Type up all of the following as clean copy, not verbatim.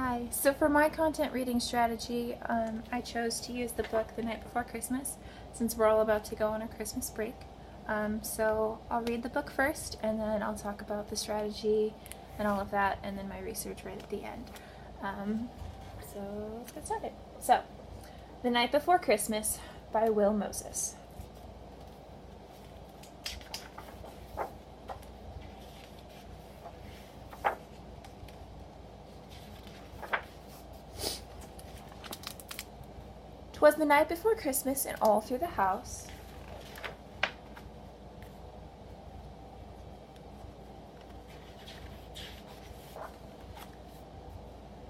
Hi, so for my content reading strategy, I chose to use the book The Night Before Christmas since we're all about to go on a Christmas break. So I'll read the book first and then I'll talk about the strategy and all of that and then my research right at the end. So let's get started. So, The Night Before Christmas by Will Moses. "'Twas the night before Christmas, and all through the house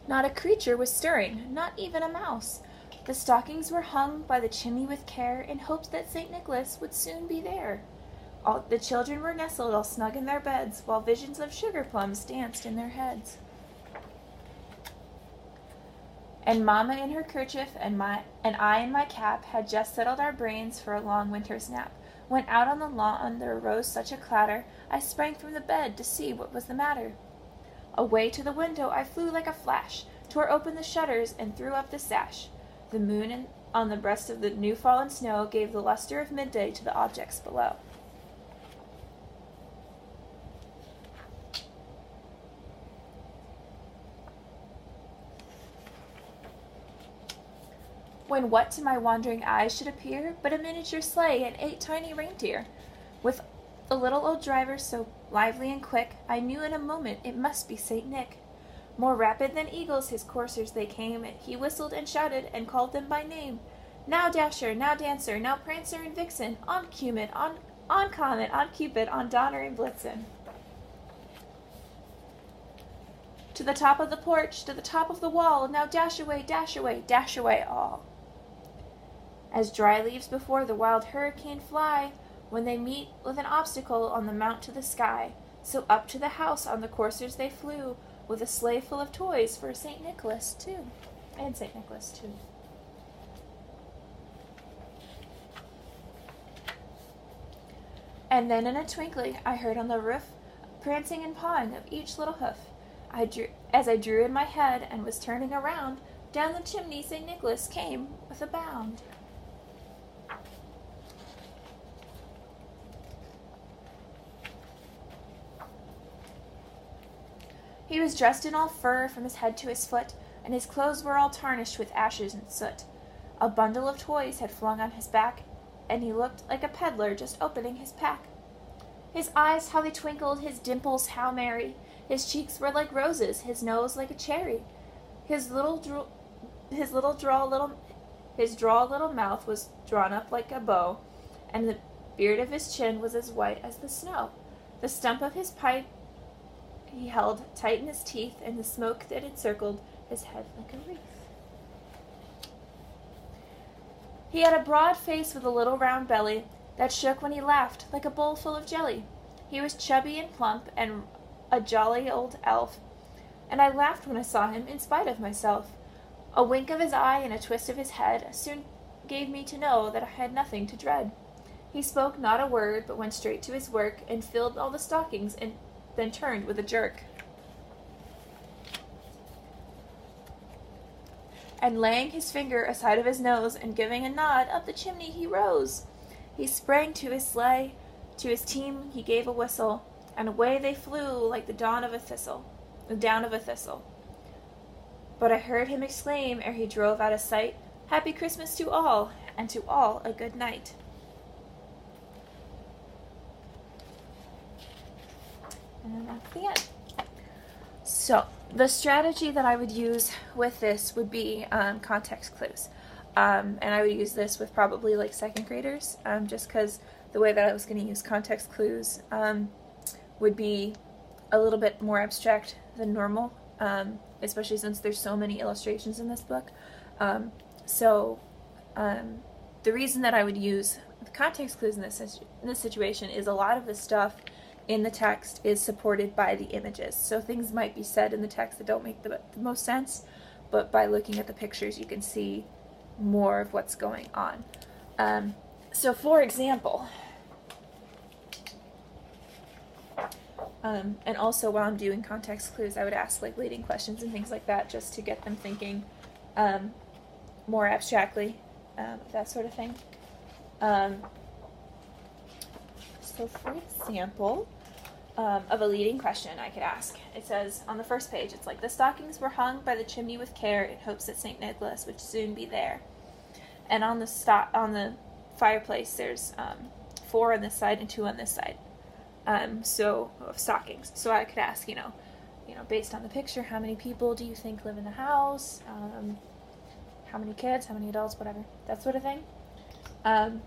not a creature was stirring, not even a mouse. The stockings were hung by the chimney with care, in hopes that St. Nicholas would soon be there. All the children were nestled all snug in their beds, while visions of sugar plums danced in their heads. And Mamma in her kerchief and I in my cap had just settled our brains for a long winter's nap, when out on the lawn there arose such a clatter, I sprang from the bed to see what was the matter. Away to the window I flew like a flash, tore open the shutters and threw up the sash. The moon on the breast of the new-fallen snow gave the luster of midday to the objects below. When what to my wandering eyes should appear but a miniature sleigh and 8 tiny reindeer, with a little old driver so lively and quick, I knew in a moment it must be St. Nick. More rapid than eagles his coursers they came, he whistled and shouted and called them by name. Now Dasher, now Dancer, now Prancer and Vixen, on Comet, on Comet, on Cupid, on Donner and Blitzen. To the top of the porch, to the top of the wall, now dash away, dash away, dash away all. As dry leaves before the wild hurricane fly, when they meet with an obstacle on the mount to the sky, so up to the house on the coursers they flew, with a sleigh full of toys for St. Nicholas too. And St. Nicholas too. And then in a twinkling I heard on the roof prancing and pawing of each little hoof. As I drew in my head and was turning around, down the chimney St. Nicholas came with a bound. He was dressed in all fur from his head to his foot, and his clothes were all tarnished with ashes and soot. A bundle of toys had flung on his back, and he looked like a peddler just opening his pack. His eyes how they twinkled, his dimples how merry, his cheeks were like roses, his nose like a cherry. His droll little mouth was drawn up like a bow, and the beard of his chin was as white as the snow. The stump of his pipe he held tight in his teeth, and the smoke that encircled his head like a wreath. He had a broad face with a little round belly that shook when he laughed like a bowl full of jelly. He was chubby and plump and a jolly old elf, and I laughed when I saw him in spite of myself. A wink of his eye and a twist of his head soon gave me to know that I had nothing to dread. He spoke not a word, but went straight to his work and filled all the stockings and then turned with a jerk. And laying his finger aside of his nose and giving a nod, up the chimney he rose. He sprang to his sleigh, to his team he gave a whistle, and away they flew like the down of a thistle. But I heard him exclaim ere he drove out of sight, "Happy Christmas to all, and to all a good night." And that's the end. So, the strategy that I would use with this would be context clues. And I would use this with probably like second graders, just because the way that I was going to use context clues would be a little bit more abstract than normal, especially since there's so many illustrations in this book. The reason that I would use the context clues in this situation is a lot of the stuff in the text is supported by the images. So things might be said in the text that don't make the most sense, but by looking at the pictures you can see more of what's going on. So for example, And also while I'm doing context clues, I would ask like leading questions and things like that just to get them thinking more abstractly, that sort of thing. So for example, of a leading question I could ask, it says on the first page, it's like, the stockings were hung by the chimney with care in hopes that St. Nicholas would soon be there. And on the fireplace, there's 4 on this side and 2 on this side. So of stockings. So I could ask, based on the picture, how many people do you think live in the house? How many kids? How many adults? Whatever, that sort of thing. And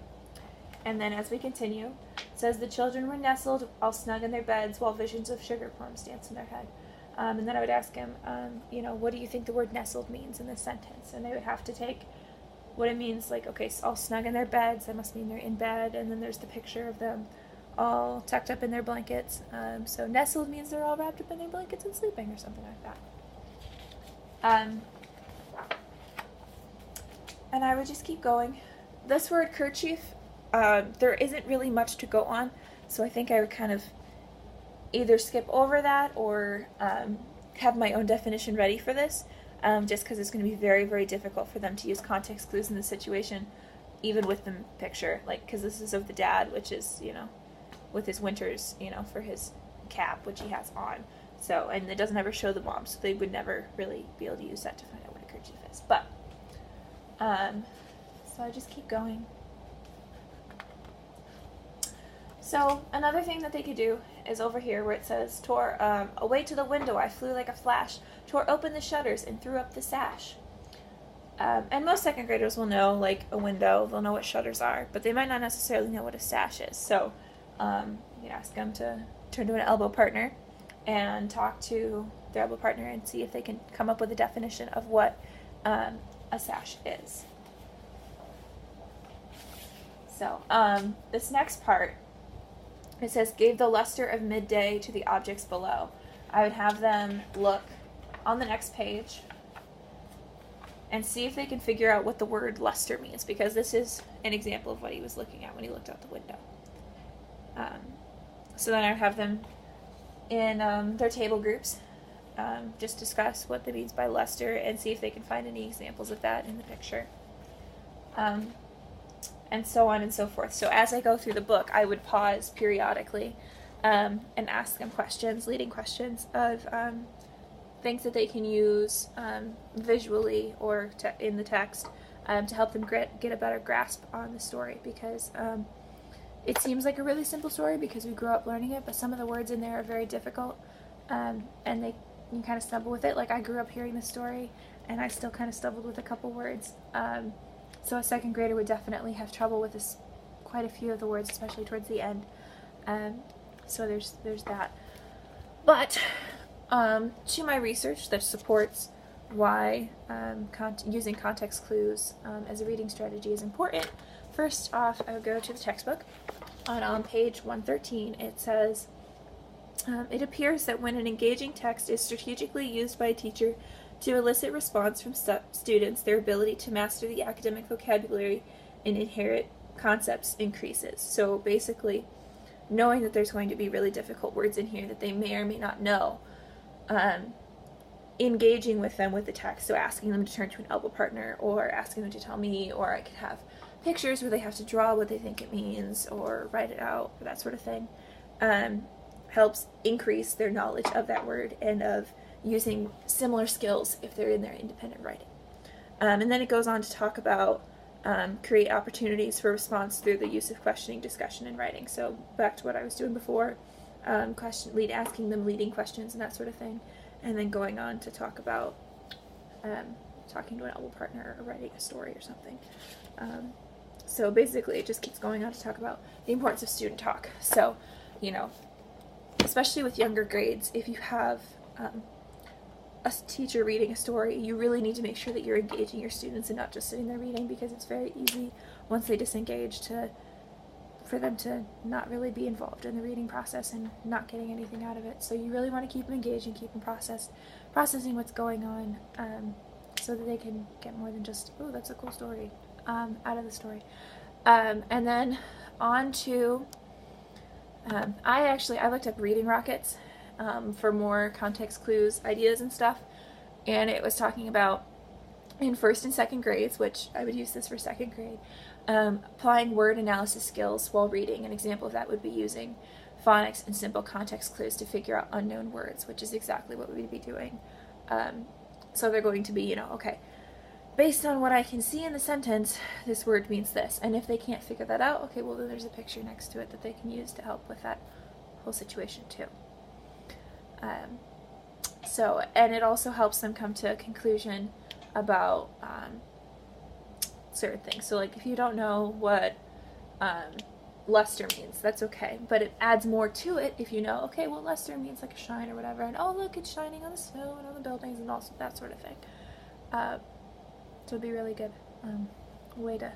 then as we continue, it says the children were nestled all snug in their beds while visions of sugar plums danced in their head. And then I would ask him, what do you think the word nestled means in this sentence? And they would have to take what it means, like, okay, so all snug in their beds, that must mean they're in bed, and then there's the picture of them all tucked up in their blankets. So nestled means they're all wrapped up in their blankets and sleeping, or something like that. And I would just keep going. This word kerchief, there isn't really much to go on, so I think I would kind of either skip over that or have my own definition ready for this, just because it's going to be very, very difficult for them to use context clues in this situation, even with the picture, like, because this is of the dad, which is, with his winters, for his cap, which he has on. So, and it doesn't ever show the mom, so they would never really be able to use that to find out what a kerchief is. But, so I just keep going. So another thing that they could do is over here where it says, away to the window I flew like a flash, tore open the shutters and threw up the sash. And most second graders will know, like, a window, they'll know what shutters are, but they might not necessarily know what a sash is. So you ask them to turn to an elbow partner and talk to their elbow partner and see if they can come up with a definition of what a sash is. So this next part, it says, gave the luster of midday to the objects below. I would have them look on the next page and see if they can figure out what the word luster means, because this is an example of what he was looking at when he looked out the window. So then I would have them in their table groups just discuss what that means by luster and see if they can find any examples of that in the picture. And so on and so forth. So as I go through the book, I would pause periodically and ask them questions, leading questions of things that they can use visually or in the text to help them get a better grasp on the story, because it seems like a really simple story because we grew up learning it, but some of the words in there are very difficult, and you kind of stumble with it. Like, I grew up hearing the story and I still kind of stumbled with a couple words. So a second grader would definitely have trouble with this, quite a few of the words, especially towards the end. So there's that. But to my research that supports why using context clues as a reading strategy is important, first off, I would go to the textbook. On page 113, it says, it appears that when an engaging text is strategically used by a teacher to elicit response from students, their ability to master the academic vocabulary and inherit concepts increases. So basically, knowing that there's going to be really difficult words in here that they may or may not know, engaging with them with the text, so asking them to turn to an elbow partner, or asking them to tell me, or I could have pictures where they have to draw what they think it means, or write it out, or that sort of thing, helps increase their knowledge of that word and of using similar skills if they're in their independent writing. And then it goes on to talk about create opportunities for response through the use of questioning, discussion, and writing. So back to what I was doing before, asking them leading questions and that sort of thing, and then going on to talk about talking to an elbow partner or writing a story or something. So basically it just keeps going on to talk about the importance of student talk. So, especially with younger grades, if you have a teacher reading a story, you really need to make sure that you're engaging your students and not just sitting there reading, because it's very easy once they disengage for them to not really be involved in the reading process and not getting anything out of it. So you really want to keep them engaged and keep them processing what's going on, so that they can get more than just, oh, that's a cool story, out of the story. And then on to, I looked up reading rockets, for more context clues, ideas and stuff. And it was talking about in first and second grades, which I would use this for second grade, applying word analysis skills while reading. An example of that would be using phonics and simple context clues to figure out unknown words, which is exactly what we'd be doing. So they're going to be, okay, based on what I can see in the sentence, this word means this. And if they can't figure that out, okay, well then there's a picture next to it that they can use to help with that whole situation too. And it also helps them come to a conclusion about certain things. So like if you don't know what luster means, that's okay, but it adds more to it if you know, okay, well luster means like a shine or whatever, and oh look, it's shining on the snow and on the buildings and also that sort of thing. So it'd be really good way to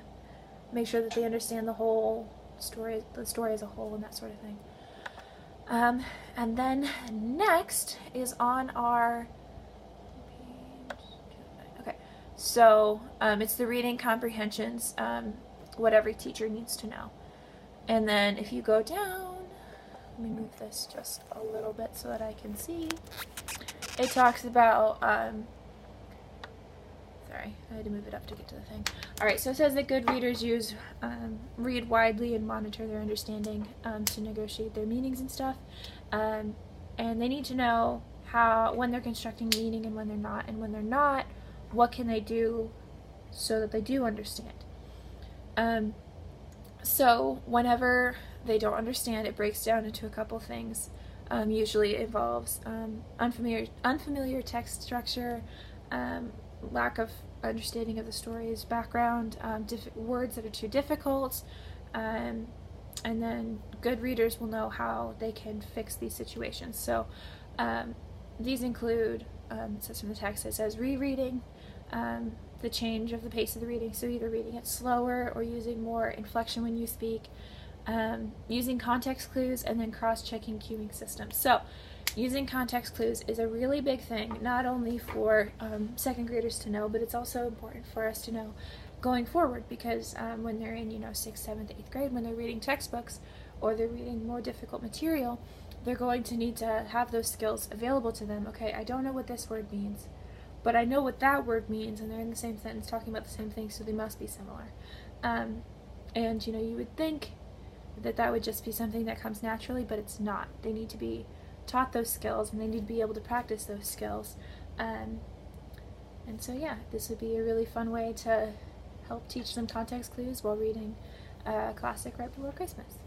make sure that they understand the whole story, the story as a whole, and that sort of thing. And then next is on our page. Okay, so it's the reading comprehensions, what every teacher needs to know. And then if you go down, let me move this just a little bit so that I can see. It talks about, sorry, I had to move it up to get to the thing. Alright, so it says that good readers read widely and monitor their understanding to negotiate their meanings and stuff. And they need to know when they're constructing meaning and when they're not. And when they're not, what can they do so that they do understand. So whenever they don't understand, it breaks down into a couple things. Usually it involves unfamiliar text structure, lack of understanding of the story's background, words that are too difficult, and then good readers will know how they can fix these situations. So these include, it says from the text, it says rereading, the change of the pace of the reading, so either reading it slower or using more inflection when you speak, using context clues, and then cross-checking cueing systems. So using context clues is a really big thing, not only for second graders to know, but it's also important for us to know going forward, because when they're in 6th, 7th, 8th grade, when they're reading textbooks or they're reading more difficult material, they're going to need to have those skills available to them. Okay, I don't know what this word means, but I know what that word means, and they're in the same sentence talking about the same thing, so they must be similar. And you would think that would just be something that comes naturally, but it's not. They need to be taught those skills, and they need to be able to practice those skills. And so yeah, this would be a really fun way to help teach them context clues while reading a classic right before Christmas.